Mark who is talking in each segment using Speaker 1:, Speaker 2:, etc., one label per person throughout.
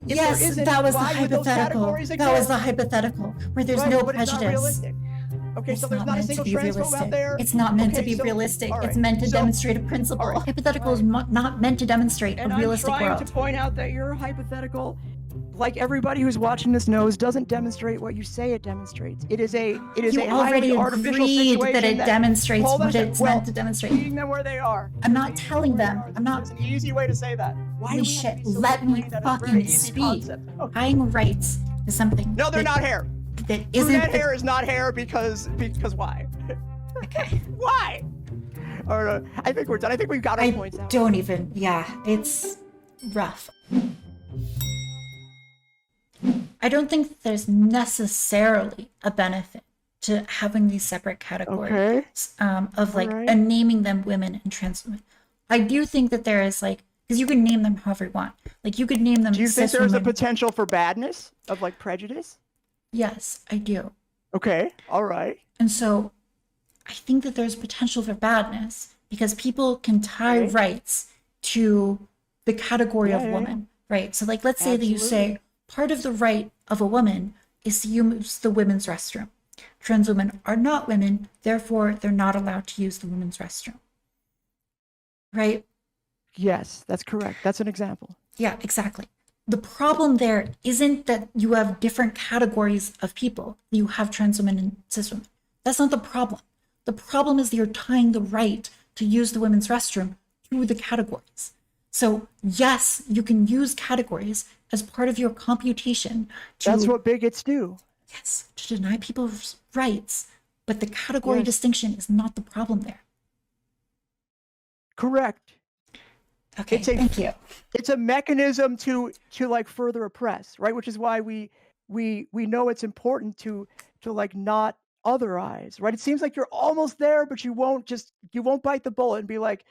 Speaker 1: If there
Speaker 2: Yes,
Speaker 1: isn't,
Speaker 2: that was the
Speaker 1: why would those
Speaker 2: hypothetical.
Speaker 1: categories
Speaker 2: That was
Speaker 1: exist?
Speaker 2: the hypothetical, where there's
Speaker 1: Right,
Speaker 2: no
Speaker 1: but it's not
Speaker 2: prejudice.
Speaker 1: realistic. Okay,
Speaker 2: It's
Speaker 1: so there's
Speaker 2: not
Speaker 1: not a
Speaker 2: meant to
Speaker 1: single
Speaker 2: be
Speaker 1: transphobe out
Speaker 2: realistic.
Speaker 1: there.
Speaker 2: It's not meant to
Speaker 1: Okay,
Speaker 2: be
Speaker 1: so,
Speaker 2: realistic.
Speaker 1: all
Speaker 2: It's
Speaker 1: right,
Speaker 2: meant to
Speaker 1: so-
Speaker 2: demonstrate a principle.
Speaker 1: all right,
Speaker 2: Hypothetical is
Speaker 1: right.
Speaker 2: not meant to demonstrate
Speaker 1: And
Speaker 2: a
Speaker 1: I'm
Speaker 2: realistic
Speaker 1: trying
Speaker 2: world.
Speaker 1: to point out that your hypothetical, like everybody who's watching this knows, doesn't demonstrate what you say it demonstrates. It is a
Speaker 2: You
Speaker 1: highly
Speaker 2: already
Speaker 1: artificial
Speaker 2: agreed
Speaker 1: situation
Speaker 2: that it demonstrates
Speaker 1: Hold on
Speaker 2: what
Speaker 1: a second.
Speaker 2: it's
Speaker 1: Well,
Speaker 2: meant to demonstrate.
Speaker 1: meeting them where they are.
Speaker 2: I'm not telling them. I'm not.
Speaker 1: There's an easy way to say that. Why do
Speaker 2: Holy
Speaker 1: we have to
Speaker 2: shit!
Speaker 1: be so
Speaker 2: Let me
Speaker 1: explained that it's a very
Speaker 2: fucking
Speaker 1: easy
Speaker 2: speak.
Speaker 1: concept? Okay.
Speaker 2: Tying rights is something.
Speaker 1: No, they're not hair.
Speaker 2: That isn't.
Speaker 1: Brunette hair is not hair because why?
Speaker 2: Okay.
Speaker 1: Why? All right, I think we're done. I think we've got our points out.
Speaker 2: Don't even. Yeah, it's rough. I don't think there's necessarily a benefit to having these separate categories of like naming them women and trans women. I do think that there is like, because you can name them however you want. Like you could name them.
Speaker 1: Do you think there's a potential for badness of like prejudice?
Speaker 2: Yes, I do.
Speaker 1: Okay, all right.
Speaker 2: And so I think that there's potential for badness because people can tie rights to the category of woman, right? So like, let's say that you say part of the right of a woman is to use the women's restroom. Trans women are not women, therefore they're not allowed to use the women's restroom. Right?
Speaker 1: Yes, that's correct. That's an example.
Speaker 2: Yeah, exactly. The problem there isn't that you have different categories of people. You have trans women and cis women. That's not the problem. The problem is that you're tying the right to use the women's restroom through the categories. So yes, you can use categories as part of your computation.
Speaker 1: That's what bigots do.
Speaker 2: Yes, to deny people's rights. But the category distinction is not the problem there.
Speaker 1: Correct.
Speaker 2: Okay, thank you.
Speaker 1: It's a mechanism to like further oppress, right? Which is why we know it's important to like not otherize, right? It seems like you're almost there, but you won't bite the bullet and be like,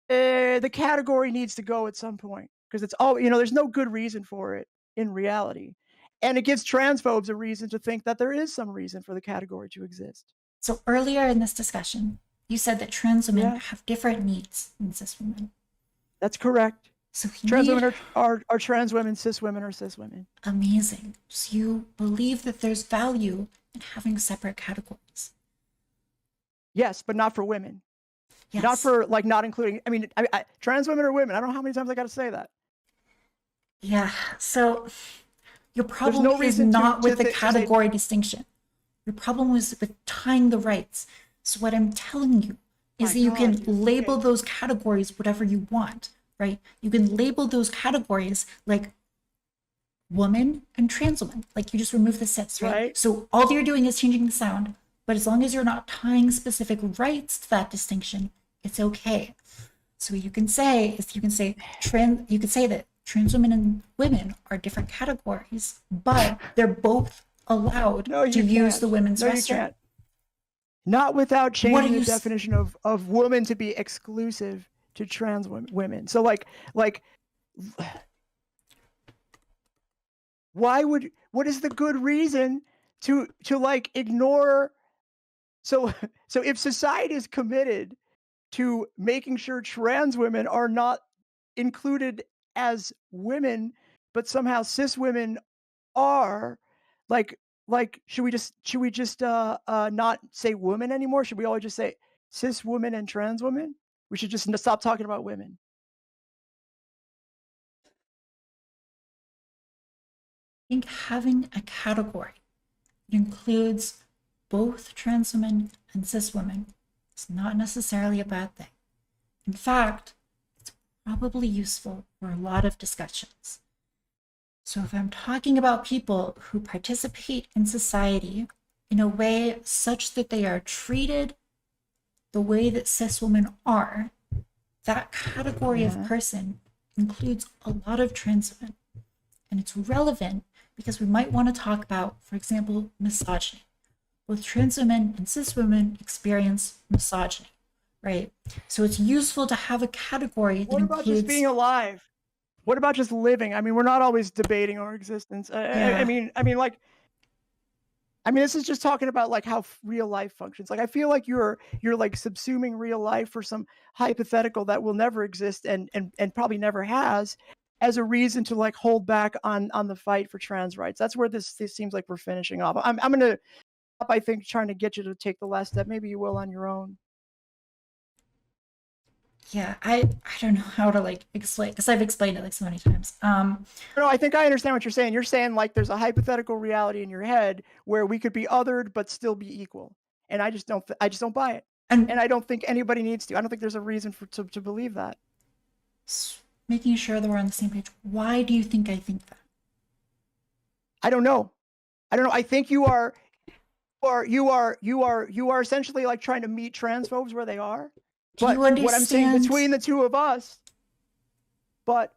Speaker 1: the category needs to go at some point because it's all, there's no good reason for it in reality. And it gives transphobes a reason to think that there is some reason for the category to exist.
Speaker 2: So earlier in this discussion, you said that trans women have different needs than cis women.
Speaker 1: That's correct.
Speaker 2: So
Speaker 1: trans women are trans women, cis women are cis women.
Speaker 2: Amazing. So you believe that there's value in having separate categories.
Speaker 1: Yes, but not for women.
Speaker 2: Yes.
Speaker 1: Not for like not including. I mean, trans women are women. I don't know how many times I got to say that.
Speaker 2: Yeah. So your problem is not with the category distinction. Your problem was with tying the rights. So what I'm telling you is that you can label those categories whatever you want, right? You can label those categories like woman and trans woman. Like you just remove the cis, right? So all you're doing is changing the sound, but as long as you're not tying specific rights to that distinction, it's okay. So what you can say is you can say that trans women and women are different categories, but they're both allowed to use the women's restroom.
Speaker 1: You can't. Not without changing the definition of woman to be exclusive to trans women. So like what is the good reason to like ignore? So if society is committed to making sure trans women are not included as women, but somehow cis women are, like should we just not say woman anymore? Should we all just say cis woman and trans women? We should just stop talking about women.
Speaker 2: I think having a category that includes both trans women and cis women is not necessarily a bad thing. In fact, it's probably useful for a lot of discussions. So if I'm talking about people who participate in society in a way such that they are treated the way that cis women are, that category of person includes a lot of trans women. And it's relevant because we might want to talk about, for example, misogyny. Both trans women and cis women experience misogyny, right? So it's useful to have a category that includes...
Speaker 1: What about just being alive? What about just living? I mean, we're not always debating our existence. I mean, this is just talking about like how real life functions. Like, I feel like you're like subsuming real life for some hypothetical that will never exist and probably never has. as a reason to like hold back on the fight for trans rights. That's where this seems like we're finishing off. I'm gonna stop, I think, trying to get you to take the last step. Maybe you will on your own.
Speaker 2: Yeah, I don't know how to like explain because I've explained it like so many times.
Speaker 1: No, I think I understand what you're saying. You're saying like there's a hypothetical reality in your head where we could be othered but still be equal, and I just don't buy it, and
Speaker 2: And
Speaker 1: I don't think anybody needs to. I don't think there's a reason to believe that.
Speaker 2: making sure that we're on the same page. Why do you think I think that?
Speaker 1: I don't know. I don't know. I think you are essentially like trying to meet transphobes where they are.
Speaker 2: Do
Speaker 1: But
Speaker 2: you
Speaker 1: what I'm saying
Speaker 2: understand?
Speaker 1: between the two of us, but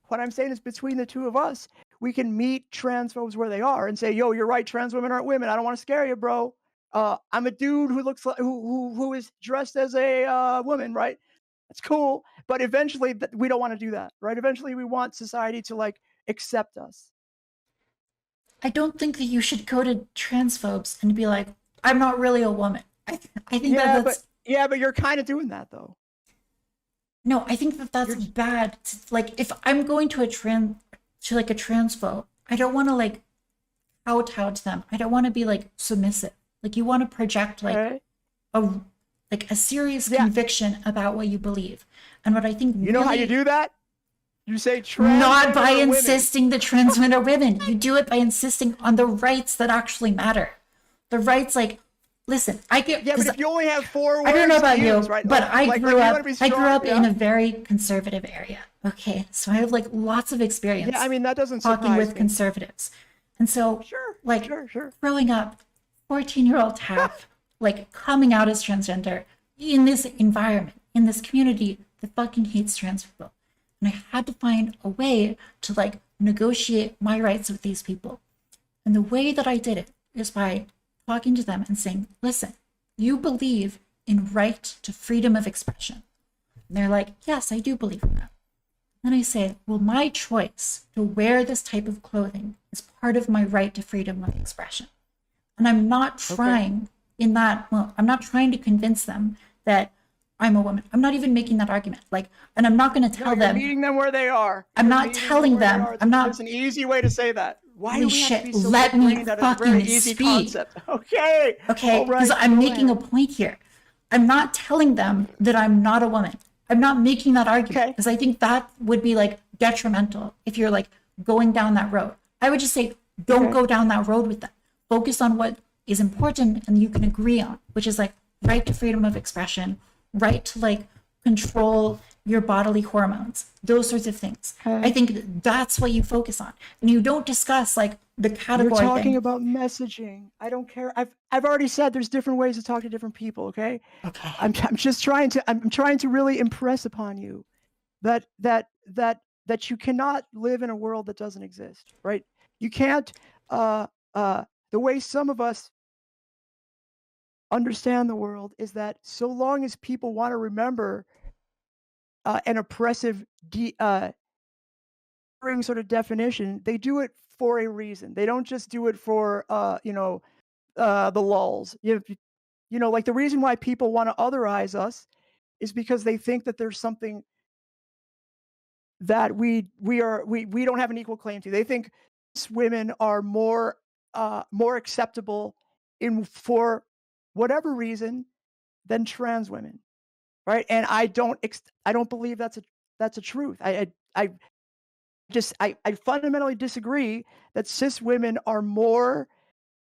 Speaker 1: what I'm saying is between the two of us, we can meet transphobes where they are and say, "Yo, you're right. Trans women aren't women. I don't want to scare you, bro. I'm a dude who looks like who is dressed as a woman, right? That's cool. But eventually, we don't want to do that, right? Eventually, we want society to like accept us.
Speaker 2: I don't think that you should go to transphobes and be like, I'm not really a woman. I think that
Speaker 1: Yeah, but
Speaker 2: that's
Speaker 1: yeah, but you're kind of doing that though.
Speaker 2: no, I think that that's
Speaker 1: You're
Speaker 2: bad. Like if I'm going to a like a transphobe, I don't want to like kowtow to them. I don't want to be like submissive. Like you want to project
Speaker 1: okay.
Speaker 2: a like a serious
Speaker 1: Yeah,
Speaker 2: conviction about what you believe. And what I think
Speaker 1: you know how you
Speaker 2: really
Speaker 1: do that? You say trans
Speaker 2: not
Speaker 1: women
Speaker 2: by
Speaker 1: are women.
Speaker 2: insisting that trans men are women. You do it by insisting on the rights that actually matter. The rights like listen, I get
Speaker 1: Yeah, but
Speaker 2: because
Speaker 1: if you only have four
Speaker 2: I don't know
Speaker 1: words to
Speaker 2: about
Speaker 1: use,
Speaker 2: you,
Speaker 1: right?
Speaker 2: but
Speaker 1: Like you want to be
Speaker 2: I grew
Speaker 1: strong,
Speaker 2: up in
Speaker 1: yeah,
Speaker 2: a very conservative area. Okay. So I have like lots of
Speaker 1: yeah. I
Speaker 2: experience
Speaker 1: mean, that doesn't
Speaker 2: talking
Speaker 1: surprise
Speaker 2: with
Speaker 1: me.
Speaker 2: conservatives. And so
Speaker 1: Sure,
Speaker 2: like
Speaker 1: sure, sure.
Speaker 2: growing up, 14-year-old Taff, like coming out as transgender in this environment, in this community that fucking hates trans people. And I had to find a way to like negotiate my rights with these people. And the way that I did it is by talking to them and saying, listen, you believe in right to freedom of expression. And they're like, yes, I do believe in that. Then I say, well, my choice to wear this type of clothing is part of my right to freedom of expression. And I'm not
Speaker 1: Okay,
Speaker 2: trying in that, well, I'm not trying to convince them that I'm a woman. I'm not even making that argument. Like, and I'm not going to
Speaker 1: no,
Speaker 2: tell
Speaker 1: you're
Speaker 2: them,
Speaker 1: meeting them where they are.
Speaker 2: I'm
Speaker 1: You're
Speaker 2: not
Speaker 1: meeting them
Speaker 2: telling
Speaker 1: where they
Speaker 2: them,
Speaker 1: are.
Speaker 2: I'm
Speaker 1: There's
Speaker 2: not,
Speaker 1: an easy way to say that. Why
Speaker 2: holy
Speaker 1: do we have to be
Speaker 2: shit,
Speaker 1: so
Speaker 2: let me
Speaker 1: big-brained at a very
Speaker 2: fucking
Speaker 1: easy
Speaker 2: speak.
Speaker 1: concept? Okay, all
Speaker 2: Okay, because
Speaker 1: right,
Speaker 2: I'm
Speaker 1: go
Speaker 2: making a
Speaker 1: ahead.
Speaker 2: point here. I'm not telling them that I'm not a woman. I'm not making that argument
Speaker 1: Okay,
Speaker 2: because I think that would be like detrimental if you're like going down that road. I would just say, don't
Speaker 1: okay,
Speaker 2: go down that road with them. Focus on what is important and you can agree on, which is like right to freedom of expression, right to like control your bodily hormones, those sorts of things. I
Speaker 1: okay.
Speaker 2: think that's what you focus on. And you don't discuss like the
Speaker 1: You're
Speaker 2: category
Speaker 1: talking
Speaker 2: thing.
Speaker 1: about messaging. I don't care. I've already said there's different ways to talk to different people. Okay,
Speaker 2: Okay.
Speaker 1: I'm just trying to I'm trying to really impress upon you that that you cannot live in a world that doesn't exist, right? You can't uh the way some of us understand the world is that so long as people want to remember an oppressive sort of definition, they do it for a reason. They don't just do it for the lulls. Like the reason why people want to otherize us is because they think that there's something that we don't have an equal claim to. They think women are more acceptable in for whatever reason than trans women, right? And I don't believe that's a truth. I fundamentally disagree that cis women are more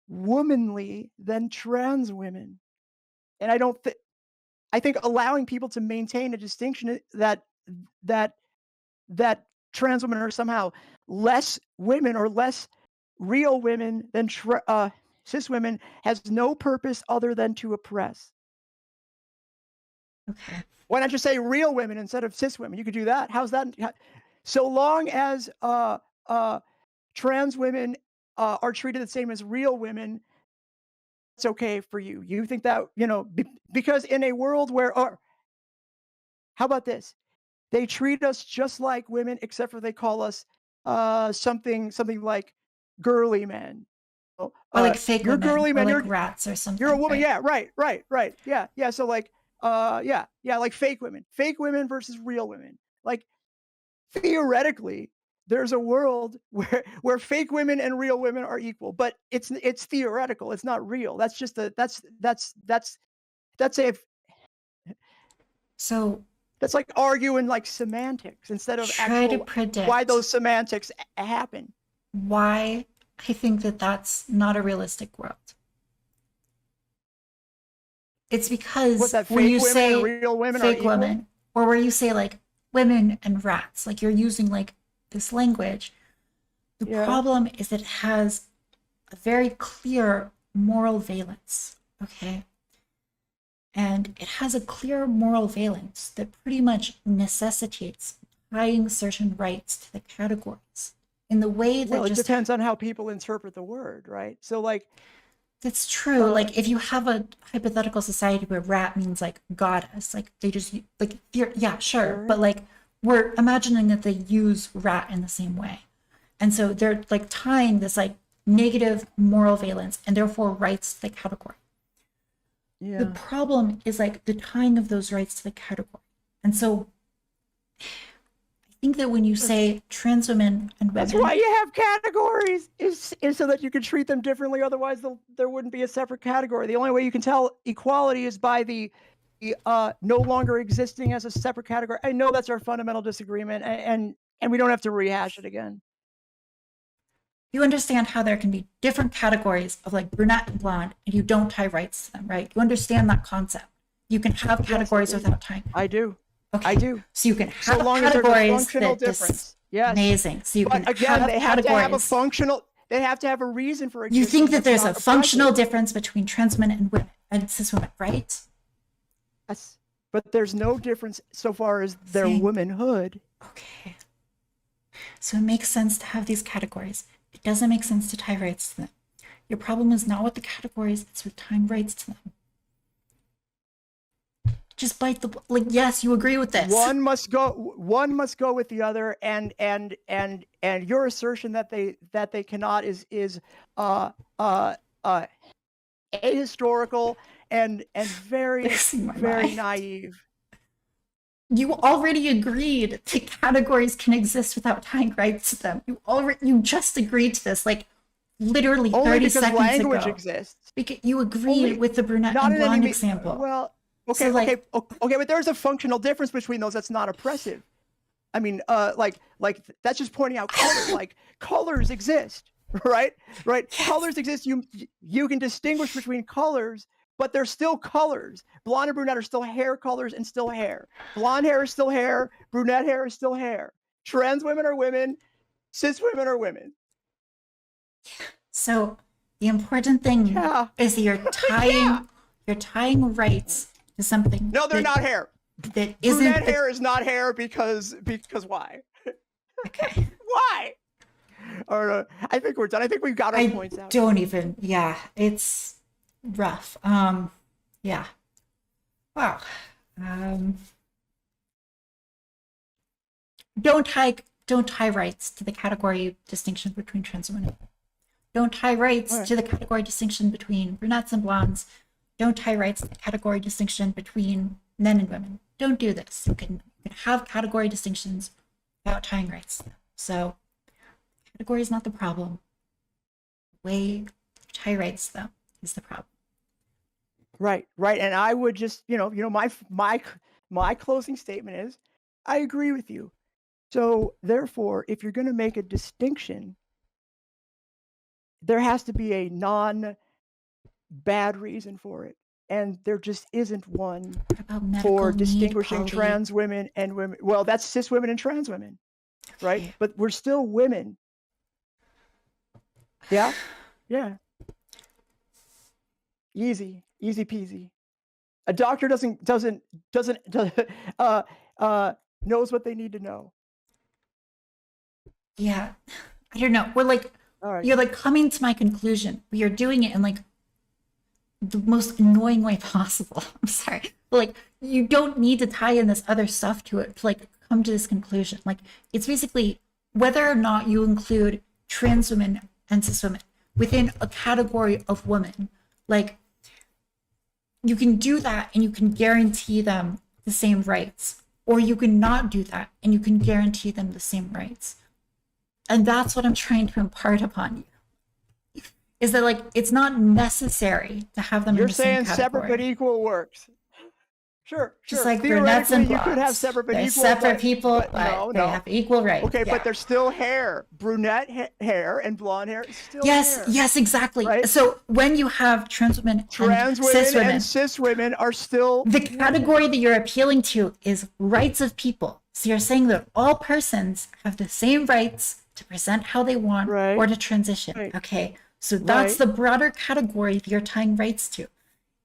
Speaker 1: womanly than trans women, and I think allowing people to maintain a distinction that that trans women are somehow less women or less real women than cis women has no purpose other than to oppress.
Speaker 2: Okay.
Speaker 1: Why not just say real women instead of cis women? You could do that. How's that? So long as uh, trans women are treated the same as real women, it's okay for you. You think that because in a world where, or how about this? They treat us just like women, except for they call us something like girly men. Oh,
Speaker 2: Or like fake
Speaker 1: you're
Speaker 2: women
Speaker 1: girly
Speaker 2: or
Speaker 1: man.
Speaker 2: like rats or
Speaker 1: You're a
Speaker 2: something,
Speaker 1: woman.
Speaker 2: right?
Speaker 1: Yeah, right, right, right. Yeah, yeah. So like yeah, yeah, like fake women versus real women. Like theoretically, there's a world where fake women and real women are equal, but it's theoretical. It's not real. That's just a that's a
Speaker 2: So
Speaker 1: that's like arguing like semantics instead of
Speaker 2: try to
Speaker 1: actual why
Speaker 2: predict
Speaker 1: those semantics happen.
Speaker 2: why I think that that's not a realistic world. It's
Speaker 1: What,
Speaker 2: because
Speaker 1: that
Speaker 2: when
Speaker 1: fake
Speaker 2: you
Speaker 1: women and
Speaker 2: say
Speaker 1: real women are
Speaker 2: fake
Speaker 1: equal?
Speaker 2: women, or where you say like women and rats, like you're using like this language, the
Speaker 1: Yeah.
Speaker 2: problem is that it has a very clear moral valence, okay? And it has a clear moral valence that pretty much necessitates tying certain rights to the categories in the way that
Speaker 1: Well, it
Speaker 2: just
Speaker 1: depends on how people interpret the word, right? So like
Speaker 2: that's true.
Speaker 1: uh
Speaker 2: Like if you have a hypothetical society where rat means like goddess, like they just like yeah, sure, but
Speaker 1: sure.
Speaker 2: like we're imagining that they use rat in the same way. And so they're like tying this like negative moral valence and therefore rights to the category. The
Speaker 1: Yeah.
Speaker 2: problem is like the tying of those rights to the category. And so I think that when you say trans women and
Speaker 1: That's why
Speaker 2: women,
Speaker 1: you have categories, is so that you can treat them differently. Otherwise, there wouldn't be a separate category. The only way you can tell equality is by the no longer existing as a separate category. I know that's our fundamental disagreement, and we don't have to rehash it again.
Speaker 2: you understand how there can be different categories of like brunette and blonde, and you don't tie rights to them, right? You understand that concept. You can have
Speaker 1: Yes, I
Speaker 2: categories
Speaker 1: do.
Speaker 2: without tying.
Speaker 1: I do. I
Speaker 2: Okay.
Speaker 1: do.
Speaker 2: So you can
Speaker 1: So
Speaker 2: have
Speaker 1: long as there's a
Speaker 2: categories
Speaker 1: functional
Speaker 2: that just
Speaker 1: difference. Yes.
Speaker 2: amazing. So you
Speaker 1: But
Speaker 2: can
Speaker 1: again,
Speaker 2: have
Speaker 1: they have to have a
Speaker 2: categories.
Speaker 1: functional they have to have a reason for
Speaker 2: You think
Speaker 1: existing
Speaker 2: that
Speaker 1: that's
Speaker 2: there's a
Speaker 1: not
Speaker 2: functional
Speaker 1: oppressive.
Speaker 2: difference between trans women and women and cis women, right?
Speaker 1: That's, but there's no difference so far as their
Speaker 2: Saying,
Speaker 1: womanhood.
Speaker 2: okay, so it makes sense to have these categories. It doesn't make sense to tie rights to them. Your problem is not with the categories, it's with tying rights to them. Just bite the like. Yes, you agree with this.
Speaker 1: One must go with the other, and your assertion that they cannot is uh uh uh ahistorical and very
Speaker 2: Losing my
Speaker 1: very
Speaker 2: mind.
Speaker 1: naive.
Speaker 2: You already agreed that categories can exist without tying rights to them. You just agreed to this like literally
Speaker 1: Only
Speaker 2: 30
Speaker 1: because
Speaker 2: seconds
Speaker 1: language
Speaker 2: ago.
Speaker 1: exists.
Speaker 2: Because you agreed
Speaker 1: Only
Speaker 2: with the brunette
Speaker 1: not
Speaker 2: and
Speaker 1: in any
Speaker 2: blonde example.
Speaker 1: well,
Speaker 2: So
Speaker 1: okay,
Speaker 2: like
Speaker 1: okay, but there's a functional difference between those that's not oppressive. I mean, like that's just pointing out color. Like colors exist, right? Right?
Speaker 2: yes.
Speaker 1: Colors exist. You can distinguish between colors, but they're still colors. Blonde and brunette are still hair colors and still hair. Blonde hair is still hair. Brunette hair is still hair. Trans women are women. Cis women are women.
Speaker 2: So the important thing
Speaker 1: Yeah,
Speaker 2: is that
Speaker 1: yeah.
Speaker 2: you're tying rights to something
Speaker 1: No, they're not hair.
Speaker 2: that isn't
Speaker 1: Brunette
Speaker 2: the
Speaker 1: hair is not hair because why?
Speaker 2: okay.
Speaker 1: Why? Or I think we're done. I think we've got our
Speaker 2: I
Speaker 1: points out.
Speaker 2: don't even yeah, it's rough. Yeah. Wow. Um don't tie rights to the category distinction between trans women. Don't tie rights
Speaker 1: All right.
Speaker 2: to the category distinction between brunettes and blondes. Don't tie rights to the category distinction between men and women. Don't do this. You can have category distinctions without tying rights to them. So category is not the problem. The way you tie rights to them is the problem.
Speaker 1: Right, right. And I would just, my closing statement is, I agree with you. So therefore, if you're going to make a distinction, there has to be a non bad reason for it. And there just isn't one
Speaker 2: What about
Speaker 1: for
Speaker 2: medical need,
Speaker 1: distinguishing
Speaker 2: Polly?
Speaker 1: trans women and women. Well, that's cis women and trans women, right?
Speaker 2: Okay.
Speaker 1: But we're still women. Yeah, yeah. Easy peasy. A doctor doesn't uh knows what they need to know.
Speaker 2: Yeah. I don't know.
Speaker 1: All right.
Speaker 2: You're like coming to my conclusion. We are doing it in like the most annoying way possible. I'm sorry. But like you don't need to tie in this other stuff to it to like come to this conclusion. Like it's basically whether or not you include trans women and cis women within a category of women. Like you can do that and you can guarantee them the same rights. or you can not do that and you can guarantee them the same rights. And that's what I'm trying to impart upon you, is that like it's not necessary to have them in
Speaker 1: You're
Speaker 2: the same
Speaker 1: saying separate but
Speaker 2: category.
Speaker 1: equal works. Sure,
Speaker 2: Just
Speaker 1: sure.
Speaker 2: like brunettes
Speaker 1: Theoretically,
Speaker 2: and
Speaker 1: you could have
Speaker 2: blondes.
Speaker 1: separate but
Speaker 2: They're
Speaker 1: equal,
Speaker 2: separate people,
Speaker 1: but
Speaker 2: but
Speaker 1: no,
Speaker 2: they
Speaker 1: no.
Speaker 2: have equal rights.
Speaker 1: Okay, but
Speaker 2: Yeah.
Speaker 1: there's still hair. Brunette hair and blonde hair is still
Speaker 2: Yes,
Speaker 1: hair,
Speaker 2: yes, exactly.
Speaker 1: right?
Speaker 2: So when you have trans women and
Speaker 1: Trans
Speaker 2: cis
Speaker 1: women and
Speaker 2: women,
Speaker 1: cis women are still
Speaker 2: the
Speaker 1: women.
Speaker 2: category that you're appealing to is rights of people. So you're saying that all persons have the same rights to present how they want or
Speaker 1: Right,
Speaker 2: to transition.
Speaker 1: right,
Speaker 2: Okay. So that's
Speaker 1: right.
Speaker 2: the broader category that you're tying rights to.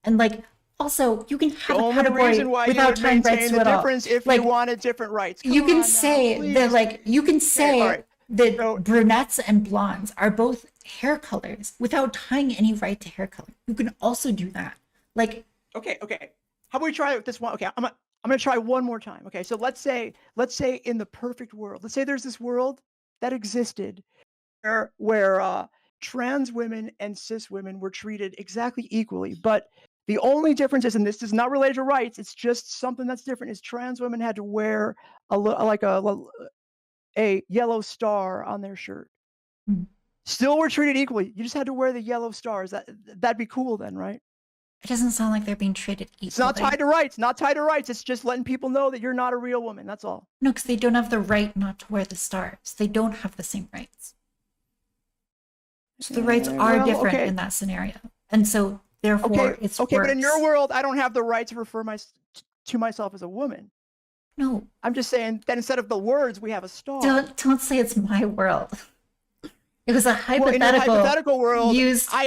Speaker 2: And like also you can
Speaker 1: The
Speaker 2: have a
Speaker 1: only
Speaker 2: category
Speaker 1: reason why you
Speaker 2: without
Speaker 1: would
Speaker 2: tying rights
Speaker 1: maintain
Speaker 2: to
Speaker 1: the
Speaker 2: it all.
Speaker 1: difference if you
Speaker 2: Like
Speaker 1: wanted different rights.
Speaker 2: you
Speaker 1: Come
Speaker 2: can
Speaker 1: on now,
Speaker 2: say that
Speaker 1: please.
Speaker 2: like you can
Speaker 1: Okay, all
Speaker 2: say
Speaker 1: right.
Speaker 2: that
Speaker 1: So
Speaker 2: brunettes and blondes are both hair colors without tying any right to hair color. You can also do that. Like
Speaker 1: okay, okay. How about we try this one? Okay, I'm gonna try one more time. Okay, so let's say in the perfect world, let's say there's this world that existed where trans women and cis women were treated exactly equally, but the only difference is, and this is not related to rights, it's just something that's different, is trans women had to wear like a yellow star on their shirt.
Speaker 2: mm,
Speaker 1: Still were treated equally. You just had to wear the yellow stars. That'd be cool then, right?
Speaker 2: it doesn't sound like they're being treated
Speaker 1: It's not
Speaker 2: equally.
Speaker 1: tied to rights. Not tied to rights. It's just letting people know that you're not a real woman. That's all.
Speaker 2: No, because they don't have the right not to wear the stars. They don't have the same rights. So the rights are
Speaker 1: Well,
Speaker 2: different
Speaker 1: okay,
Speaker 2: in that scenario. And so therefore it's
Speaker 1: okay. But in your
Speaker 2: worse.
Speaker 1: world, I don't have the right to refer to myself as a woman.
Speaker 2: No,
Speaker 1: I'm just saying that instead of the words, we have a star.
Speaker 2: don't say it's my world. It was a
Speaker 1: Well, in your
Speaker 2: hypothetical
Speaker 1: hypothetical world,
Speaker 2: used.
Speaker 1: I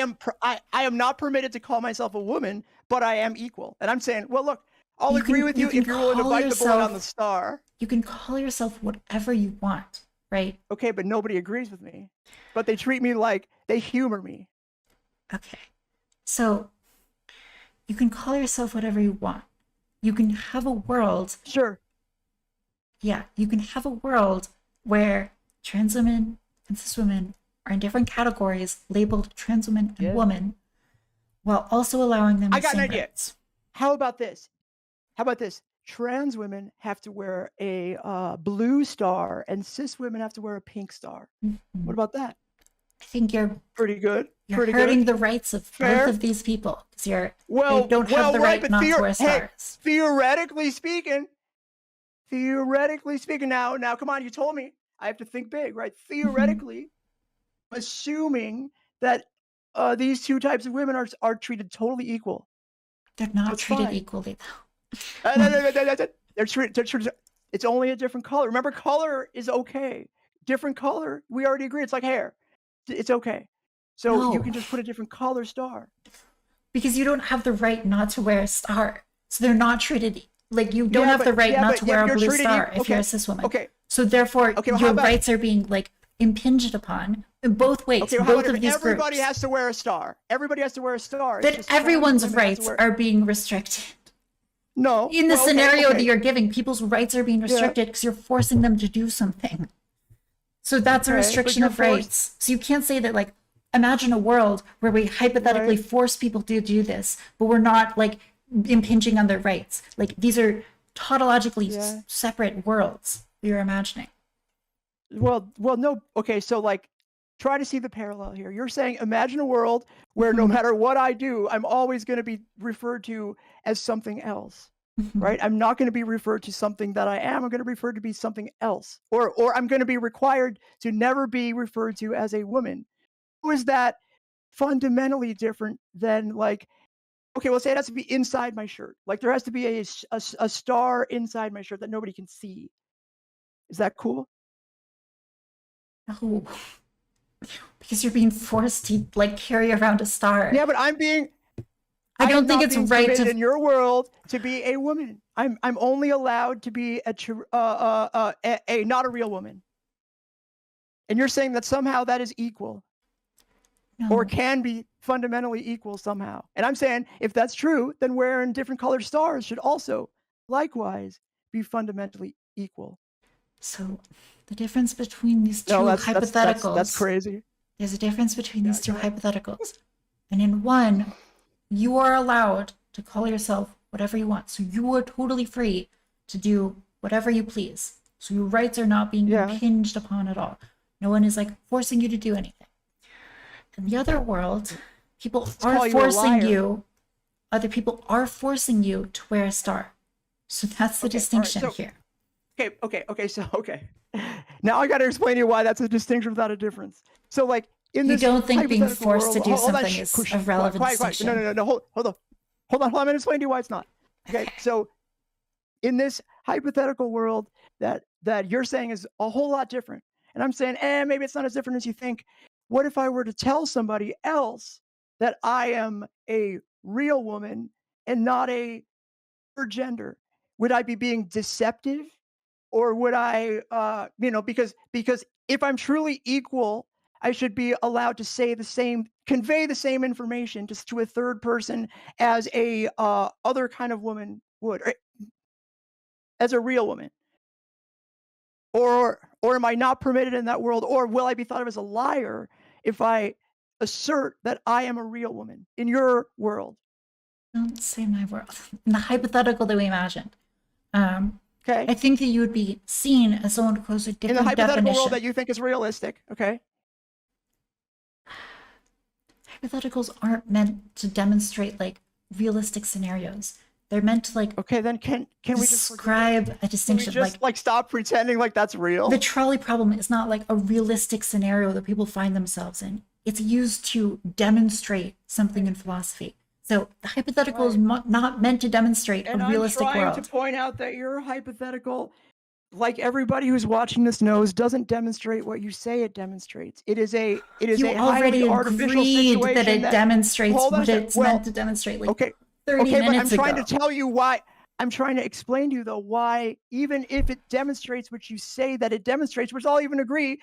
Speaker 1: am not permitted to call myself a woman, but I am equal. And I'm saying, well, look, I'll
Speaker 2: You
Speaker 1: agree
Speaker 2: can
Speaker 1: with
Speaker 2: you
Speaker 1: you
Speaker 2: can
Speaker 1: if you're willing to
Speaker 2: call
Speaker 1: bite the bullet on the
Speaker 2: yourself
Speaker 1: star.
Speaker 2: you can call yourself whatever you want, right?
Speaker 1: Okay, but nobody agrees with me. But they treat me like they humor me.
Speaker 2: Okay. So you can call yourself whatever you want. You can have a world,
Speaker 1: Sure.
Speaker 2: yeah, you can have a world where trans women and cis women are in different categories labeled trans women and
Speaker 1: Yeah.
Speaker 2: woman, while also allowing them
Speaker 1: I
Speaker 2: the
Speaker 1: got an
Speaker 2: same
Speaker 1: idea.
Speaker 2: rights.
Speaker 1: How about this? How about this? Trans women have to wear a blue star, and cis women have to wear a pink star. What
Speaker 2: Mhm.
Speaker 1: about that?
Speaker 2: I think
Speaker 1: Pretty good.
Speaker 2: you're
Speaker 1: Pretty good.
Speaker 2: hurting the rights of both
Speaker 1: Fair.
Speaker 2: of these people because they
Speaker 1: Well,
Speaker 2: don't have
Speaker 1: well,
Speaker 2: the
Speaker 1: right,
Speaker 2: right
Speaker 1: but
Speaker 2: not to wear
Speaker 1: hey,
Speaker 2: stars.
Speaker 1: theoretically speaking, now, come on, you told me I have to think big, right?
Speaker 2: Mhm.
Speaker 1: Theoretically, assuming that these two types of women are treated totally equal,
Speaker 2: They're
Speaker 1: so
Speaker 2: not
Speaker 1: it's
Speaker 2: treated
Speaker 1: fine.
Speaker 2: equally
Speaker 1: Uh,
Speaker 2: though.
Speaker 1: they're treated. It's only a different color. Remember, color is okay. Different color, we already agree. It's like hair. It's okay. So you
Speaker 2: No,
Speaker 1: can just put a different color star.
Speaker 2: because you don't have the right not to wear a star. So they're not treated like you don't have the right not to
Speaker 1: Yeah,
Speaker 2: wear
Speaker 1: but
Speaker 2: a
Speaker 1: you're
Speaker 2: blue
Speaker 1: treated
Speaker 2: star
Speaker 1: equal.
Speaker 2: if you're a
Speaker 1: Okay,
Speaker 2: cis woman.
Speaker 1: okay,
Speaker 2: So therefore
Speaker 1: okay. Well, how
Speaker 2: your
Speaker 1: about
Speaker 2: rights are being like impinged upon in both ways,
Speaker 1: okay? Well, how
Speaker 2: both
Speaker 1: about
Speaker 2: of
Speaker 1: if
Speaker 2: these
Speaker 1: everybody
Speaker 2: groups.
Speaker 1: has to wear a star? Everybody has to wear a star. It's
Speaker 2: That
Speaker 1: just trans
Speaker 2: everyone's
Speaker 1: women have to
Speaker 2: rights
Speaker 1: wear.
Speaker 2: are being restricted.
Speaker 1: No.
Speaker 2: In the
Speaker 1: Well, okay,
Speaker 2: scenario that
Speaker 1: okay.
Speaker 2: you're giving, people's rights are being
Speaker 1: Yeah.
Speaker 2: restricted because you're forcing them to do something. So that's a
Speaker 1: Okay, but
Speaker 2: restriction
Speaker 1: you're
Speaker 2: of
Speaker 1: forced.
Speaker 2: rights. So you can't say that like imagine a world where we hypothetically
Speaker 1: Right.
Speaker 2: force people to do this, but we're not like impinging on their rights. Like these are tautologically
Speaker 1: Yeah.
Speaker 2: separate worlds you're imagining.
Speaker 1: Well, no. Okay, so like, try to see the parallel here. You're saying, imagine a world where no
Speaker 2: Mhm,
Speaker 1: matter what I do, I'm always going to be referred to as something else,
Speaker 2: mhm.
Speaker 1: right? I'm not going to be referred to something that I am. I'm going to be referred to be something else, or I'm going to be required to never be referred to as a woman. How is that fundamentally different than like? Okay, let's say it has to be inside my shirt. Like there has to be a star inside my shirt that nobody can see. Is that cool?
Speaker 2: No, because you're being forced to like carry around a star.
Speaker 1: Yeah, but
Speaker 2: I
Speaker 1: I am
Speaker 2: don't think
Speaker 1: not
Speaker 2: it's
Speaker 1: being
Speaker 2: right
Speaker 1: permitted
Speaker 2: to.
Speaker 1: in your world to be a woman. I'm only allowed to be a not a real woman. And you're saying that somehow that is equal or
Speaker 2: No.
Speaker 1: can be fundamentally equal somehow. And I'm saying if that's true, then wearing different colored stars should also likewise be fundamentally equal.
Speaker 2: So the difference between these
Speaker 1: No,
Speaker 2: two
Speaker 1: that's
Speaker 2: hypotheticals,
Speaker 1: crazy.
Speaker 2: there's a difference between
Speaker 1: Yeah,
Speaker 2: these two
Speaker 1: go ahead.
Speaker 2: hypotheticals. And in one, you are allowed to call yourself whatever you want. So you are totally free to do whatever you please. So your rights are not being
Speaker 1: Yeah.
Speaker 2: impinged upon at all. No one is like forcing you to do anything. In the other world, people are
Speaker 1: Call you a
Speaker 2: forcing
Speaker 1: liar.
Speaker 2: you, other people are forcing you to wear a star. So that's the
Speaker 1: Okay. All right.
Speaker 2: distinction
Speaker 1: So
Speaker 2: here.
Speaker 1: okay. So okay. Now I got to explain to you why that's a distinction without a difference. So like in
Speaker 2: You
Speaker 1: this
Speaker 2: don't think being
Speaker 1: hypothetical
Speaker 2: forced
Speaker 1: world,
Speaker 2: to do
Speaker 1: hold on,
Speaker 2: something is a
Speaker 1: quiet,
Speaker 2: relevant
Speaker 1: quiet, quiet. No, no,
Speaker 2: distinction?
Speaker 1: no, no. Hold on. I'm going to explain to you why it's not. Okay.
Speaker 2: Okay.
Speaker 1: So in this hypothetical world that you're saying is a whole lot different, and I'm saying, maybe it's not as different as you think. What if I were to tell somebody else that I am a real woman and not a third gender? Would I be being deceptive, or would I, because if I'm truly equal, I should be allowed to convey the same information just to a third person as a other kind of woman would, or as a real woman. Or am I not permitted in that world? Or will I be thought of as a liar if I assert that I am a real woman in your world?
Speaker 2: Don't say my world. In the hypothetical that we imagined, I
Speaker 1: Okay.
Speaker 2: think that you would be seen as someone who has a
Speaker 1: In the
Speaker 2: different
Speaker 1: hypothetical world
Speaker 2: definition.
Speaker 1: that you think is realistic. Okay.
Speaker 2: Hypotheticals aren't meant to demonstrate like realistic scenarios. They're meant to like
Speaker 1: Okay. Then can we just forget it?
Speaker 2: describe a
Speaker 1: Can we
Speaker 2: distinction. Like
Speaker 1: just like stop pretending like that's
Speaker 2: the
Speaker 1: real?
Speaker 2: trolley problem is not like a realistic scenario that people find themselves in. It's used to demonstrate something in philosophy. So the hypothetical is
Speaker 1: Right.
Speaker 2: not meant to demonstrate a
Speaker 1: And I'm
Speaker 2: realistic
Speaker 1: trying to
Speaker 2: world.
Speaker 1: point out that your hypothetical, like everybody who's watching this knows, doesn't demonstrate what you say it demonstrates. It is a
Speaker 2: You
Speaker 1: highly
Speaker 2: already
Speaker 1: artificial
Speaker 2: agreed that
Speaker 1: situation
Speaker 2: it
Speaker 1: that,
Speaker 2: demonstrates
Speaker 1: hold on a
Speaker 2: what
Speaker 1: sec.
Speaker 2: it's meant
Speaker 1: Well,
Speaker 2: to demonstrate like
Speaker 1: okay.
Speaker 2: 30
Speaker 1: Okay, but I'm
Speaker 2: minutes
Speaker 1: trying to
Speaker 2: ago.
Speaker 1: tell you why. I'm trying to explain to you though why, even if it demonstrates what you say that it demonstrates, which I'll even agree,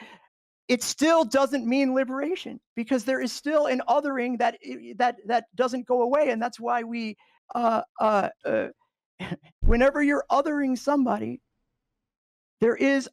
Speaker 1: it still doesn't mean liberation, because there is still an othering that doesn't go away, and that's why we uh uh, uh whenever you're othering somebody, there is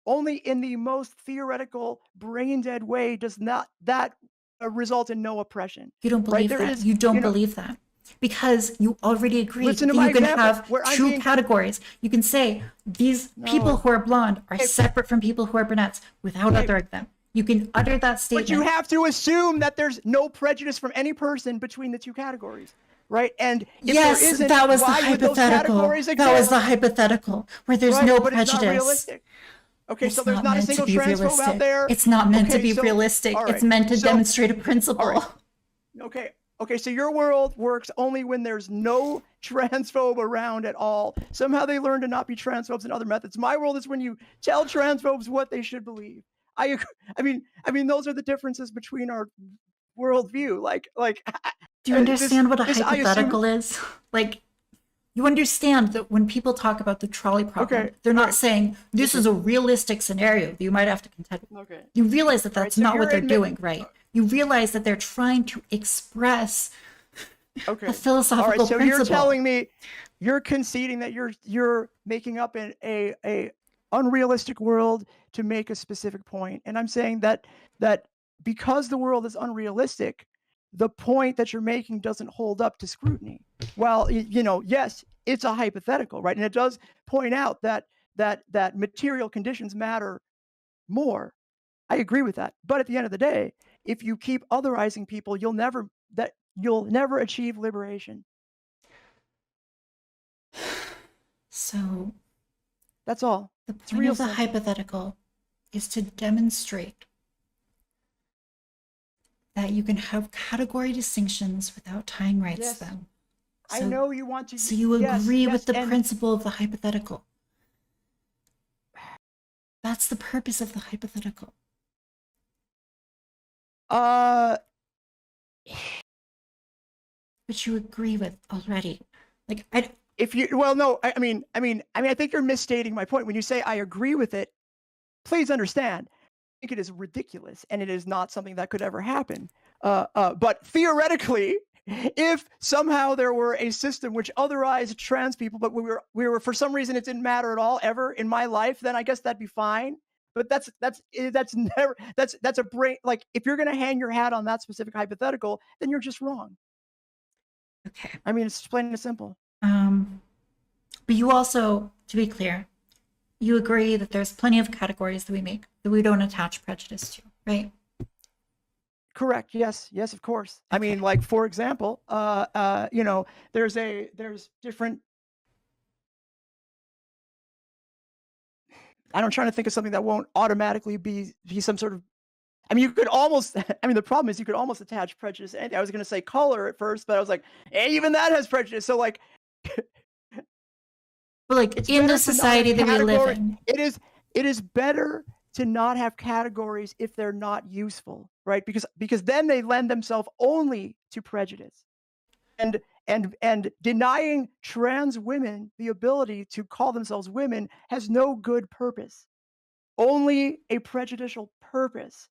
Speaker 1: only in the most theoretical brain dead way does not that result in no oppression,
Speaker 2: You don't
Speaker 1: right?
Speaker 2: believe
Speaker 1: There
Speaker 2: that.
Speaker 1: is,
Speaker 2: You don't believe that. Because you already agreed
Speaker 1: listen to
Speaker 2: that
Speaker 1: my
Speaker 2: you can
Speaker 1: example
Speaker 2: have
Speaker 1: where I'm
Speaker 2: true
Speaker 1: being
Speaker 2: categories. You can say these people
Speaker 1: no.
Speaker 2: who are blonde are
Speaker 1: Okay,
Speaker 2: separate from people who are brunettes without
Speaker 1: okay,
Speaker 2: othering them. You can utter that
Speaker 1: but you
Speaker 2: statement.
Speaker 1: have to assume that there's no prejudice from any person between the two categories, right? And if there
Speaker 2: Yes,
Speaker 1: isn't,
Speaker 2: that was the
Speaker 1: why would those
Speaker 2: hypothetical.
Speaker 1: categories
Speaker 2: That was the
Speaker 1: exist?
Speaker 2: hypothetical where there's
Speaker 1: Right,
Speaker 2: no
Speaker 1: but it's not
Speaker 2: prejudice.
Speaker 1: realistic. Okay, so
Speaker 2: It's
Speaker 1: there's
Speaker 2: not
Speaker 1: not a
Speaker 2: meant to
Speaker 1: single
Speaker 2: be
Speaker 1: transphobe out
Speaker 2: realistic.
Speaker 1: there.
Speaker 2: It's not meant to
Speaker 1: Okay,
Speaker 2: be
Speaker 1: so
Speaker 2: realistic.
Speaker 1: all
Speaker 2: It's
Speaker 1: right.
Speaker 2: meant to
Speaker 1: So
Speaker 2: demonstrate a
Speaker 1: all right.
Speaker 2: principle.
Speaker 1: Okay. Okay, so your world works only when there's no transphobe around at all. Somehow they learn to not be transphobes in other methods. My world is when you tell transphobes what they should believe. I agree. I mean, those are the differences between our worldview. Like
Speaker 2: Do you
Speaker 1: this
Speaker 2: understand what a
Speaker 1: this I assume.
Speaker 2: hypothetical is? Like, you understand that when people talk about the trolley problem,
Speaker 1: Okay,
Speaker 2: they're
Speaker 1: all
Speaker 2: not
Speaker 1: right,
Speaker 2: saying this is
Speaker 1: okay,
Speaker 2: a realistic scenario that you might have to contend with.
Speaker 1: okay.
Speaker 2: You realize that
Speaker 1: All right,
Speaker 2: that's
Speaker 1: so
Speaker 2: not
Speaker 1: you're
Speaker 2: what they're
Speaker 1: admit.
Speaker 2: doing, right? You realize that they're trying to express a
Speaker 1: Okay. All right.
Speaker 2: philosophical
Speaker 1: So you're
Speaker 2: principle.
Speaker 1: telling me, you're conceding that you're making up a unrealistic world to make a specific point, and I'm saying that because the world is unrealistic, the point that you're making doesn't hold up to scrutiny. Well, yes, it's a hypothetical, right? And it does point out that material conditions matter more. I agree with that. But at the end of the day, if you keep otherizing people, you'll never achieve liberation.
Speaker 2: So,
Speaker 1: That's all.
Speaker 2: the
Speaker 1: It's
Speaker 2: point
Speaker 1: real
Speaker 2: of the
Speaker 1: simple.
Speaker 2: hypothetical is to demonstrate that you can have category distinctions without tying rights to
Speaker 1: Yes,
Speaker 2: them.
Speaker 1: I
Speaker 2: So,
Speaker 1: know you want to.
Speaker 2: so you
Speaker 1: Yes,
Speaker 2: agree with
Speaker 1: yes,
Speaker 2: the
Speaker 1: and
Speaker 2: principle of the hypothetical. That's the purpose of the hypothetical.
Speaker 1: uh,
Speaker 2: Which you agree with already. Like
Speaker 1: if you well, no, I think you're misstating my point when you say I agree with it. Please understand, I think it is ridiculous, and it is not something that could ever happen. But theoretically, if somehow there were a system which otherized trans people, but we were for some reason it didn't matter at all ever in my life, then I guess that'd be fine. But that's never that's a brain, like if you're gonna hang your hat on that specific hypothetical, then you're just wrong.
Speaker 2: okay.
Speaker 1: I mean, it's plain and simple.
Speaker 2: Um But you also, to be clear, you agree that there's plenty of categories that we make that we don't attach prejudice to, right?
Speaker 1: Correct. Yes. Yes, of course. I mean,
Speaker 2: Okay.
Speaker 1: like, for example, there's different. I'm trying to think of something that won't automatically be some sort of. I mean, you could almost. I mean, the problem is you could almost attach prejudice. And I was going to say color at first, but I was like, even that has prejudice. So like,
Speaker 2: But like
Speaker 1: it's
Speaker 2: in the
Speaker 1: better to not
Speaker 2: society
Speaker 1: have
Speaker 2: that we live
Speaker 1: category.
Speaker 2: in,
Speaker 1: It is better to not have categories if they're not useful, right? Because then they lend themselves only to prejudice. And and denying trans women the ability to call themselves women has no good purpose. Only a prejudicial purpose.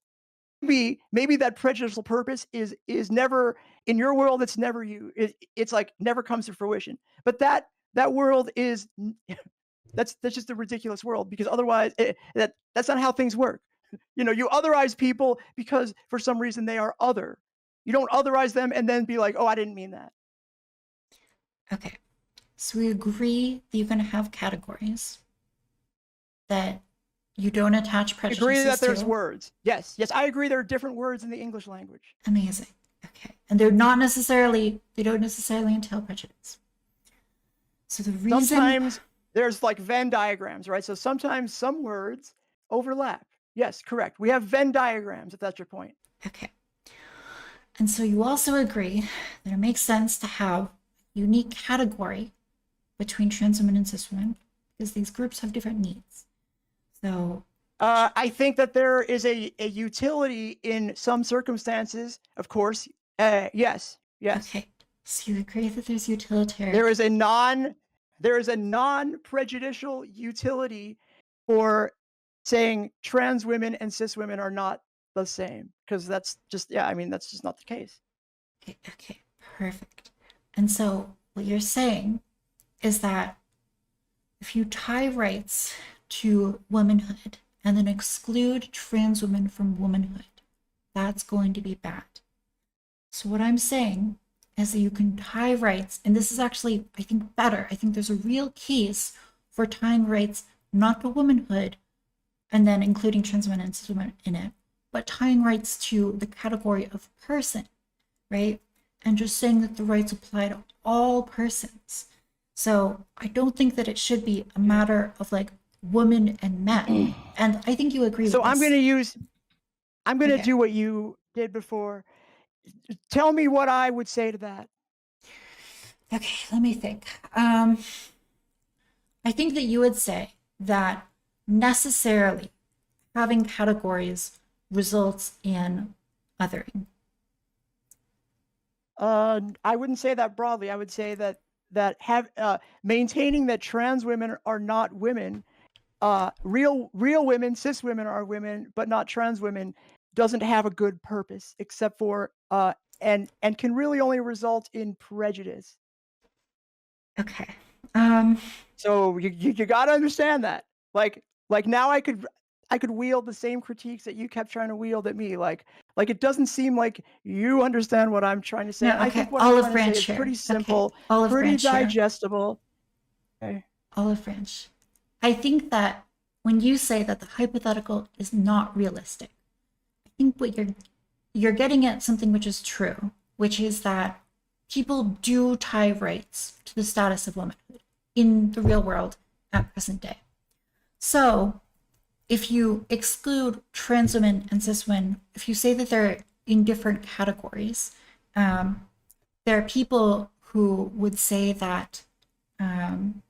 Speaker 1: Maybe that prejudicial purpose is never in your world. It's never you. It's like never comes to fruition. But that world is that's just a ridiculous world because otherwise that's not how things work. You otherize people because for some reason they are other. You don't otherize them and then be like, oh, I didn't mean that.
Speaker 2: okay. So we agree that you're going to have categories that you don't attach
Speaker 1: I agree
Speaker 2: prejudices
Speaker 1: that there's
Speaker 2: to.
Speaker 1: words. Yes, yes, I agree there are different words in the English language.
Speaker 2: Amazing. Okay. And they don't necessarily entail prejudice. So the reason,
Speaker 1: Sometimes there's like Venn diagrams, right? So sometimes some words overlap. Yes, correct. We have Venn diagrams, if that's your point.
Speaker 2: okay. And so you also agree that it makes sense to have a unique category between trans women and cis women because these groups have different needs. So,
Speaker 1: I think that there is a utility in some circumstances, of course. Yes, yes.
Speaker 2: okay. So you agree that there's utilitarian.
Speaker 1: There is a non there is a non-prejudicial utility for saying trans women and cis women are not the same because that's just yeah, I mean that's just not the case.
Speaker 2: Okay, okay, perfect. And so what you're saying is that if you tie rights to womanhood and then exclude trans women from womanhood, that's going to be bad. So what I'm saying is that you can tie rights, and this is actually, I think, better. I think there's a real case for tying rights not to womanhood and then including trans women and cis women in it, but tying rights to the category of person, right? And just saying that the rights apply to all persons. So I don't think that it should be a
Speaker 1: Okay.
Speaker 2: matter of like women and men. And I think you agree
Speaker 1: So
Speaker 2: with this.
Speaker 1: I'm gonna
Speaker 2: Okay.
Speaker 1: do what you did before. Tell me what I would say to that.
Speaker 2: Okay, let me think. I think that you would say that necessarily having categories results in othering.
Speaker 1: I wouldn't say that broadly. I would say that maintaining that trans women are not women, real women, cis women are women, but not trans women, doesn't have a good purpose except for and can really only result in prejudice.
Speaker 2: Okay. Um,
Speaker 1: So you got to understand that. Like now I could wield the same critiques that you kept trying to wield at me. Like it doesn't seem like you understand what I'm trying to say.
Speaker 2: no,
Speaker 1: And I
Speaker 2: okay.
Speaker 1: think what I'm
Speaker 2: Olive
Speaker 1: trying to say
Speaker 2: branch
Speaker 1: is
Speaker 2: here.
Speaker 1: pretty
Speaker 2: Okay.
Speaker 1: simple,
Speaker 2: Olive
Speaker 1: pretty
Speaker 2: branch here.
Speaker 1: digestible. Okay.
Speaker 2: Olive branch. I think that when you say that the hypothetical is not realistic, I think what you're getting at something which is true, which is that people do tie rights to the status of womanhood in the real world at present day. So if you exclude trans women and cis women, if you say that they're in different categories, um, there are people who would say that um,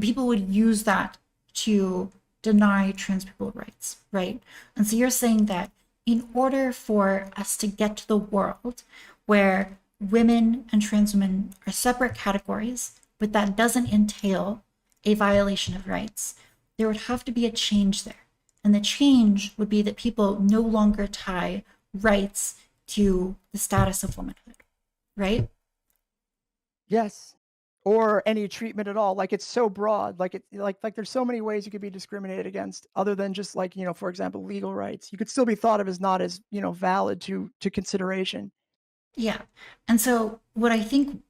Speaker 2: people would use that to deny trans people rights, right? And so you're saying that in order for us to get to the world where women and trans women are separate categories, but that doesn't entail a violation of rights, there would have to be a change there. And the change would be that people no longer tie rights to the status of womanhood, right?
Speaker 1: Yes. Or any treatment at all. Like it's so broad. Like there's so many ways you could be discriminated against other than just like, for example, legal rights. You could still be thought of as not as, valid to consideration.
Speaker 2: Yeah. And so what I think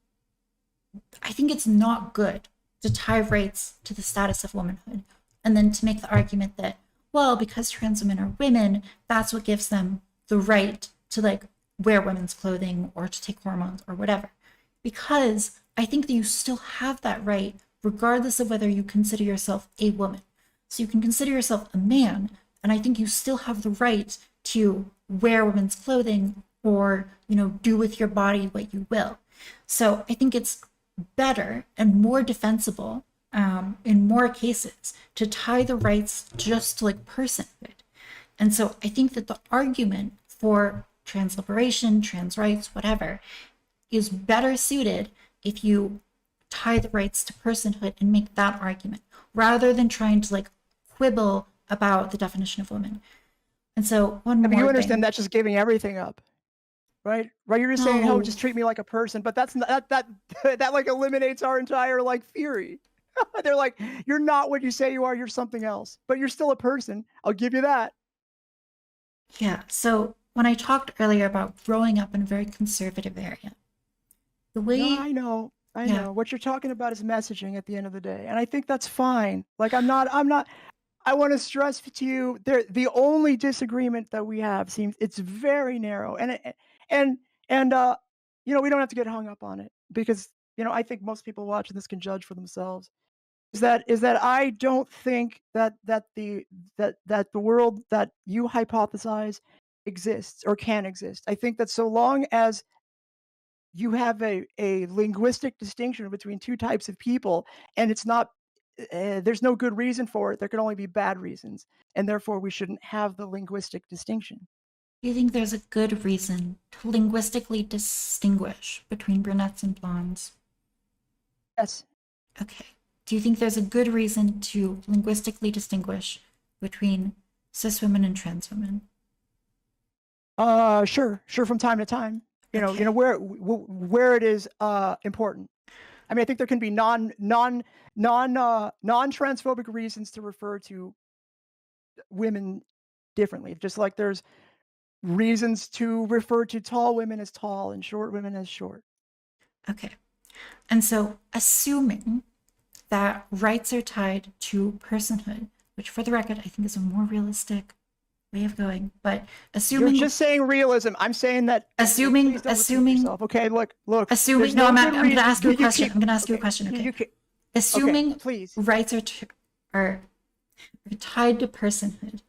Speaker 2: it's not good to tie rights to the status of womanhood, and then to make the argument that, well, because trans women are women, that's what gives them the right to like wear women's clothing or to take hormones or whatever. Because I think that you still have that right regardless of whether you consider yourself a woman. So you can consider yourself a man, and I think you still have the right to wear women's clothing or, do with your body what you will. So I think it's better and more defensible in more cases to tie the rights just to like personhood. And so I think that the argument for trans liberation, trans rights, whatever, is better suited if you tie the rights to personhood and make that argument rather than trying to like quibble about the definition of woman. And so one
Speaker 1: I mean,
Speaker 2: more
Speaker 1: you
Speaker 2: thing.
Speaker 1: understand that's just giving everything up, right? Right? You're just saying, "Oh,
Speaker 2: No,
Speaker 1: just treat me like a person," but that's not, that like eliminates our entire like theory. They're like, "You're not what you say you are. You're something else, but you're still a person. I'll give you that."
Speaker 2: yeah. So when I talked earlier about growing up in a very conservative area, the
Speaker 1: No,
Speaker 2: way,
Speaker 1: I know. I
Speaker 2: yeah,
Speaker 1: know. What you're talking about is messaging at the end of the day. And I think that's fine. Like I'm not I want to stress to you the only disagreement that we have seems it's very narrow. And and we don't have to get hung up on it because I think most people watching this can judge for themselves. Is that I don't think that the world that you hypothesize exists or can exist. I think that so long as you have a linguistic distinction between two types of people, and it's not there's no good reason for it. There can only be bad reasons, and therefore we shouldn't have the linguistic distinction.
Speaker 2: do you think there's a good reason to linguistically distinguish between brunettes and blondes?
Speaker 1: Yes.
Speaker 2: Okay. Do you think there's a good reason to linguistically distinguish between cis women and trans women?
Speaker 1: Sure, from time to time.
Speaker 2: Okay.
Speaker 1: Where it is important. I mean, I think there can be non-transphobic reasons to refer to women differently, just like there's reasons to refer to tall women as tall and short women as short.
Speaker 2: Okay. And so, assuming that rights are tied to personhood, which for the record, I think is a more realistic way of going, but
Speaker 1: You're
Speaker 2: assuming,
Speaker 1: just saying realism. I'm saying that
Speaker 2: assuming,
Speaker 1: please don't repeat
Speaker 2: assuming,
Speaker 1: yourself. Okay, look.
Speaker 2: assuming,
Speaker 1: There's
Speaker 2: no,
Speaker 1: no
Speaker 2: I'm,
Speaker 1: good
Speaker 2: I'm going to
Speaker 1: reason.
Speaker 2: ask you a
Speaker 1: You
Speaker 2: question.
Speaker 1: keep
Speaker 2: I'm going to ask you a
Speaker 1: okay.
Speaker 2: question. Okay.
Speaker 1: You can okay.
Speaker 2: Assuming
Speaker 1: Please.
Speaker 2: rights are tied to personhood,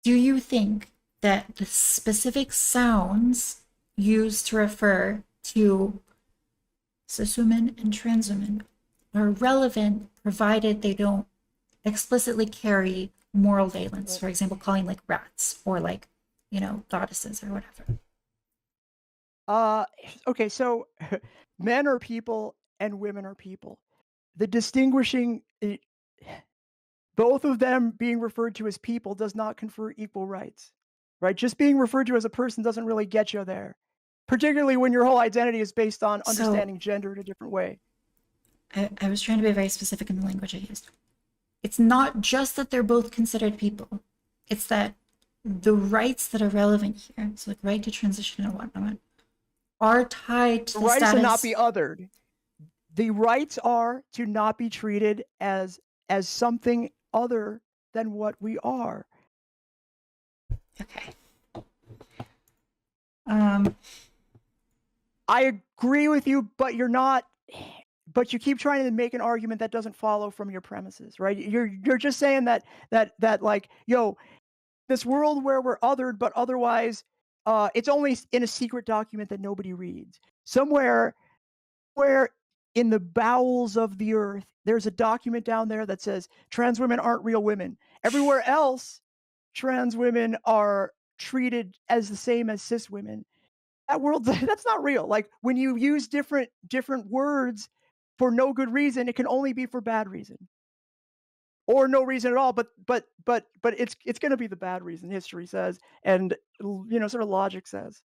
Speaker 2: do you think that the specific sounds used to refer to cis women and trans women are relevant provided they don't explicitly carry moral valence? For example, calling like rats or like, goddesses or whatever.
Speaker 1: Uh, okay. So, men are people and women are people. The distinguishing both of them being referred to as people does not confer equal rights, right? Just being referred to as a person doesn't really get you there, particularly when your whole identity is based on
Speaker 2: So
Speaker 1: understanding gender in a different way.
Speaker 2: I was trying to be very specific in the language I used. It's not just that they're both considered people, it's that the rights that are relevant here, so like right to transition and whatnot, are tied
Speaker 1: The
Speaker 2: to the
Speaker 1: right is to not
Speaker 2: status.
Speaker 1: be othered. The rights are to not be treated as something other than what we are.
Speaker 2: Okay. Um,
Speaker 1: I agree with you, but you're not but you keep trying to make an argument that doesn't follow from your premises, right? You're just saying that like, yo, this world where we're othered, but otherwise, it's only in a secret document that nobody reads. Somewhere, where in the bowels of the earth, there's a document down there that says trans women aren't real women. Everywhere else, trans women are treated as the same as cis women. That world, that's not real. Like when you use different words for no good reason, it can only be for bad reason or no reason at all. But it's going to be the bad reason. History says, and sort of logic says.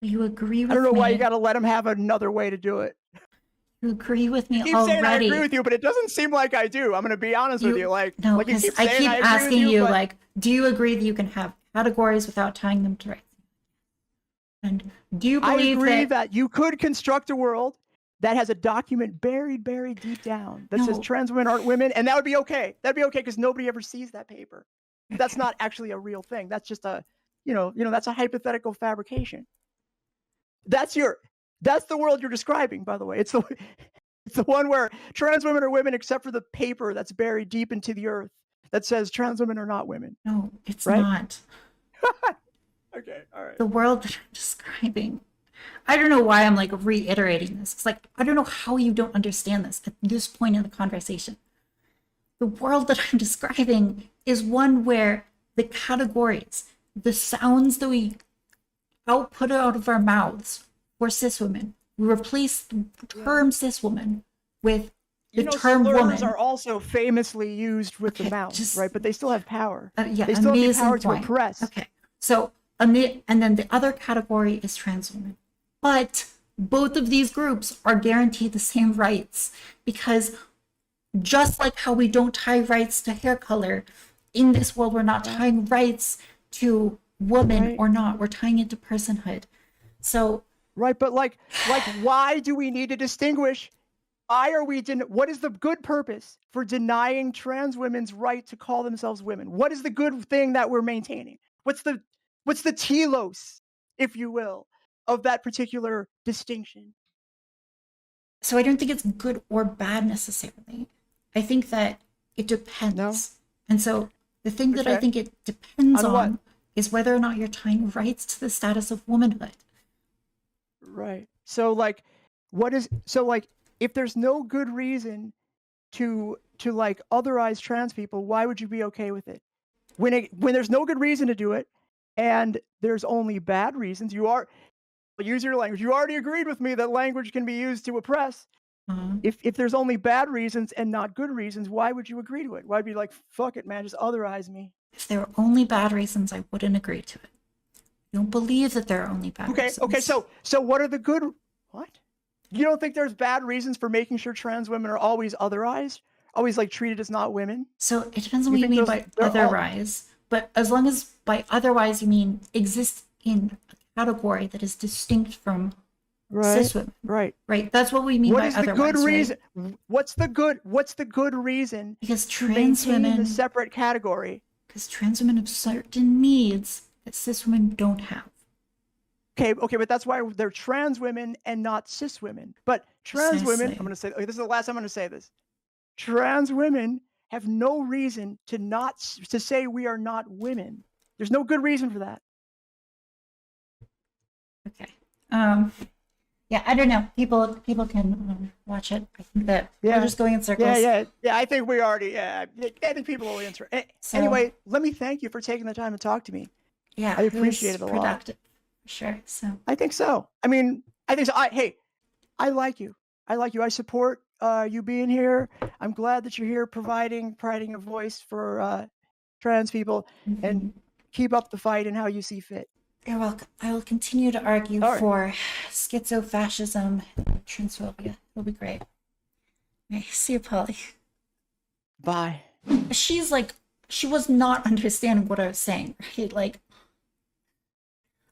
Speaker 2: you agree
Speaker 1: I don't
Speaker 2: with
Speaker 1: know why you
Speaker 2: me.
Speaker 1: got to let them have another way to do it.
Speaker 2: You agree with
Speaker 1: You
Speaker 2: me
Speaker 1: keep saying I agree
Speaker 2: already.
Speaker 1: with you, but it doesn't seem like I do. I'm going to be honest with you.
Speaker 2: You no,
Speaker 1: Like you
Speaker 2: because
Speaker 1: keep
Speaker 2: I
Speaker 1: saying
Speaker 2: keep
Speaker 1: I agree with
Speaker 2: asking
Speaker 1: you,
Speaker 2: you,
Speaker 1: but
Speaker 2: like, do you agree that you can have categories without tying them to rights? And do you
Speaker 1: I
Speaker 2: believe
Speaker 1: agree
Speaker 2: that
Speaker 1: that you could construct a world that has a document buried deep down that says
Speaker 2: No,
Speaker 1: trans women aren't women, and that would be okay. That'd be okay because nobody ever sees that paper. That's
Speaker 2: okay.
Speaker 1: not actually a real thing. That's just a, that's a hypothetical fabrication. That's your that's the world you're describing, by the way. It's the one where trans women are women except for the paper that's buried deep into the earth that says trans women are not women,
Speaker 2: No, it's
Speaker 1: right?
Speaker 2: not.
Speaker 1: Okay, all right.
Speaker 2: The world that I'm describing. I don't know why I'm like reiterating this. It's like, I don't know how you don't understand this at this point in the conversation. The world that I'm describing is one where the categories, the sounds that we output out of our mouths for cis women, we replace the term cis woman with the term
Speaker 1: Slurs
Speaker 2: woman.
Speaker 1: are also famously used with the
Speaker 2: Okay,
Speaker 1: mouth,
Speaker 2: just
Speaker 1: right? But they still have power.
Speaker 2: yeah,
Speaker 1: They still have the
Speaker 2: amazing
Speaker 1: power to
Speaker 2: point.
Speaker 1: oppress.
Speaker 2: Okay, so and then the other category is trans women, but both of these groups are guaranteed the same rights because just like how we don't tie rights to hair color, in this world we're not tying rights to woman
Speaker 1: Right.
Speaker 2: or not. We're tying it to personhood. So
Speaker 1: Right, but why do we need to distinguish? Why are we what is the good purpose for denying trans women's right to call themselves women? What is the good thing that we're maintaining? What's the telos, if you will, of that particular distinction?
Speaker 2: so I don't think it's good or bad necessarily. I think that it
Speaker 1: No?
Speaker 2: depends. And so the thing that I
Speaker 1: Okay.
Speaker 2: think it depends
Speaker 1: On what?
Speaker 2: on is whether or not you're tying rights to the status of womanhood.
Speaker 1: Right. So if there's no good reason to like otherize trans people, why would you be okay with it? When there's no good reason to do it and there's only bad reasons, use your language. You already agreed with me that language can be used to oppress.
Speaker 2: Uh,
Speaker 1: If there's only bad reasons and not good reasons, why would you agree to it? Why'd be like, fuck it, man, just otherize me?
Speaker 2: if there were only bad reasons, I wouldn't agree to it. I don't believe that there are only bad
Speaker 1: Okay,
Speaker 2: reasons.
Speaker 1: so what are the good what? You don't think there's bad reasons for making sure trans women are always otherized? Always like treated as not women?
Speaker 2: So it depends on
Speaker 1: You
Speaker 2: what you
Speaker 1: think
Speaker 2: mean
Speaker 1: those
Speaker 2: by
Speaker 1: they're all
Speaker 2: otherwise. But as long as by otherwise you mean exist in a category that is distinct from
Speaker 1: right?
Speaker 2: cis women,
Speaker 1: Right.
Speaker 2: right? That's what we mean
Speaker 1: What
Speaker 2: by
Speaker 1: is the good
Speaker 2: otherwise, right?
Speaker 1: reason? What's the good reason
Speaker 2: Because
Speaker 1: to
Speaker 2: trans
Speaker 1: maintain the
Speaker 2: women,
Speaker 1: separate category?
Speaker 2: because trans women have certain needs that cis women don't have.
Speaker 1: Okay, but that's why they're trans women and not cis women. But trans women, I'm
Speaker 2: Precisely.
Speaker 1: going to say this is the last time I'm going to say this. Trans women have no reason to say we are not women. There's no good reason for that.
Speaker 2: Okay. Yeah, I don't know. People can watch it. I think that we're
Speaker 1: Yeah.
Speaker 2: just going in
Speaker 1: Yeah,
Speaker 2: circles.
Speaker 1: yeah. Yeah, I think we already I think people will answer.
Speaker 2: So
Speaker 1: Anyway, let me thank you for taking the time to talk to me.
Speaker 2: yeah,
Speaker 1: I
Speaker 2: it
Speaker 1: appreciate
Speaker 2: was
Speaker 1: it a lot.
Speaker 2: productive for sure. So
Speaker 1: I think so. I mean, I think so. Hey, I like you. I like you. I support you being here. I'm glad that you're here providing a voice for trans people, and
Speaker 2: mhm.
Speaker 1: keep up the fight in how you see fit.
Speaker 2: You're welcome. I will continue to argue
Speaker 1: All right.
Speaker 2: for schizofascism and transphobia. It'll be great. Okay, see you, Polly.
Speaker 1: Bye.
Speaker 2: She's like, she was not understanding what I was saying, right? Like,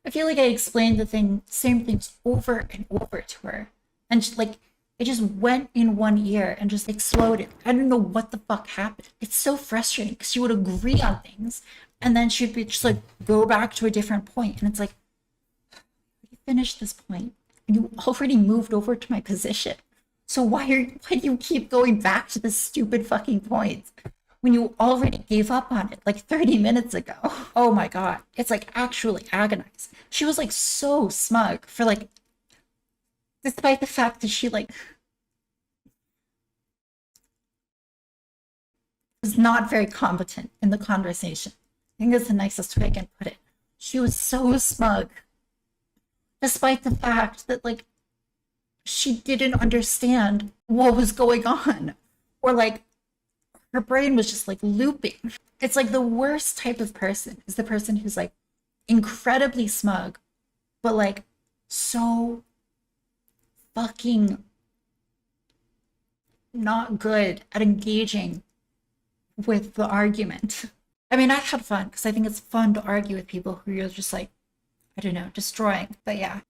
Speaker 2: I feel like I explained same things over and over to her. And she, like, it just went in one ear and just exploded. I don't know what the fuck happened. It's so frustrating because she would agree on things and then she'd be just like, go back to a different point. And it's like, you finished this point and you already moved over to my position. So why do you keep going back to this stupid fucking point when you already gave up on it like 30 minutes ago? Oh my God. It's like actually agonizing. She was like so smug for like, despite the fact that she like was not very competent in the conversation. I think that's the nicest way I can put it. She was so smug, despite the fact that like she didn't understand what was going on, or like her brain was just like looping. It's like the worst type of person is the person who's like incredibly smug, but like so fucking not good at engaging with the argument. I mean, I had fun because I think it's fun to argue with people who you're just like, I don't know, destroying. But yeah,